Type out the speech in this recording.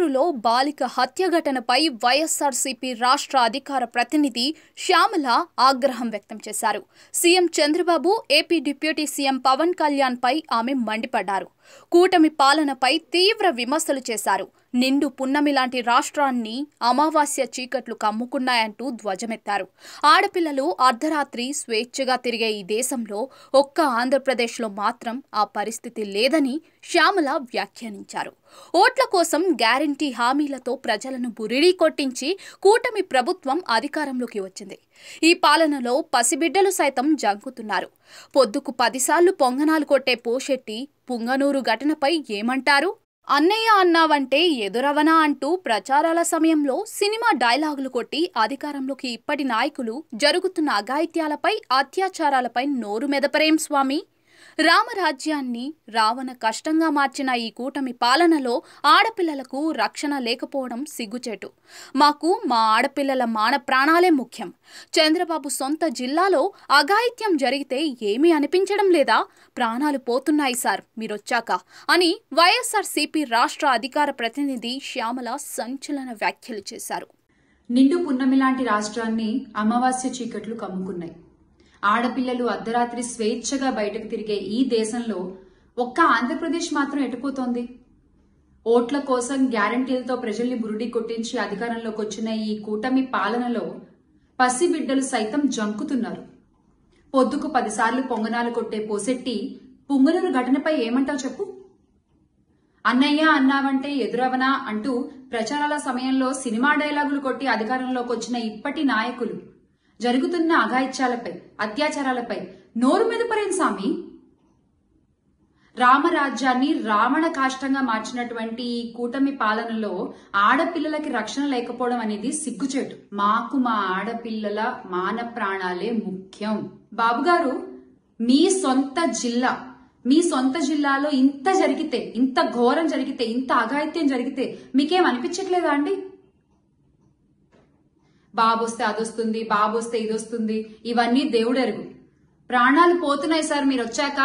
పొంగనూరులో బాలిక హత్య ఘటనపై వైఎస్ఆర్సీపీ రాష్ట్ర అధికార ప్రతినిధి శ్యామల ఆగ్రహం వ్యక్తం చేశారు. CM Chandrababu, AP deputy CM Pawan Kalyan పై ఆమె మండిపడ్డారు. కూటమి పాలనపై తీవ్ర విమర్శలు చేశారు. నిండు పున్నమి లాంటి రాష్ట్రాన్ని అమావాస్య చీకట్లు కమ్ముకున్నాయంటూ ధ్వజమెత్తారు. ఆడపిల్లలు అర్ధరాత్రి స్వేచ్ఛగా తిరిగే ఈ దేశంలో ఒక్క ఆంధ్రప్రదేశ్లో మాత్రం ఆ పరిస్థితి లేదని శ్యామల వ్యాఖ్యానించారు. ఓట్ల కోసం గ్యారంటీ హామీలతో ప్రజలను బురిడీ కొట్టించి కూటమి ప్రభుత్వం అధికారంలోకి వచ్చింది. ఈ పాలనలో పసిబిడ్డలు సైతం జంకుతున్నారు. పొద్దుకు 10 సార్లు పొంగనాలు కొట్టే పోషెట్టి పుంగనూరు ఘటనపై ఏమంటారు? అన్నయ్య అన్నావంటే ఎదురవనా అంటూ ప్రచారాల సమయంలో సినిమా డైలాగులు కొట్టి అధికారంలోకి ఇప్పటి నాయకులు జరుగుతున్న అఘాయిత్యాలపై, అత్యాచారాలపై నోరు మెదపరేం స్వామి? రామరాజ్యాన్ని రావణ కష్టంగా మార్చిన ఈ కూటమి పాలనలో ఆడపిల్లలకు రక్షణ లేకపోవడం సిగ్గుచేటు. మాకు మా ఆడపిల్లల మాన ప్రాణాలే ముఖ్యం. చంద్రబాబు సొంత జిల్లాలో అఘాయిత్యం జరిగితే ఏమీ అనిపించడం లేదా? ప్రాణాలు పోతున్నాయి సార్ మీరొచ్చాక అని వైఎస్ఆర్సీపీ రాష్ట్ర అధికార ప్రతినిధి శ్యామల సంచలన వ్యాఖ్యలు చేశారు. నిండు పున్నమి లాంటి రాష్ట్రాన్ని అమావాస్య చీకట్లు కమ్ముకున్నాయి. ఆడపిల్లలు అర్ధరాత్రి స్వేచ్ఛగా బయటకు తిరిగే ఈ దేశంలో ఒక్క ఆంధ్రప్రదేశ్ మాత్రం ఎటుపోతోంది? ఓట్ల కోసం గ్యారంటీలతో ప్రజల్ని బురుడి కొట్టించి అధికారంలోకి వచ్చిన ఈ కూటమి పాలనలో పసిబిడ్డలు సైతం జంకుతున్నారు. పొద్దుకు 10 సార్లు పొంగనాలు కొట్టే పోసెట్టి పుంగనూరు ఘటనపై ఏమంటావు చెప్పు? అన్నయ్య అన్నావంటే ఎదురవనా అంటూ ప్రచారాల సమయంలో సినిమా డైలాగులు కొట్టి అధికారంలోకి వచ్చిన ఇప్పటి నాయకులు జరుగుతున్న అఘాయిత్యాలపై, అత్యాచారాలపై నోరు మెదపరేం సామి? రామరాజ్యాన్ని రావణ కాష్టంగా మార్చినటువంటి ఈ కూటమి పాలనలో ఆడపిల్లలకి రక్షణ లేకపోవడం అనేది సిగ్గుచేటు. మాకు మా ఆడపిల్లల మాన ప్రాణాలే ముఖ్యం. బాబుగారు, మీ సొంత జిల్లాలో ఇంత జరిగితే, ఇంత ఘోరం జరిగితే, ఇంత అఘాయిత్యం జరిగితే మీకేం అనిపించట్లేదా అండి? బాబొస్తే అదొస్తుంది, బాబొస్తే ఇదొస్తుంది, ఇవన్నీ దేవుడెరుగు. ప్రాణాలు పోతున్నాయి సార్ మీరు వచ్చాక.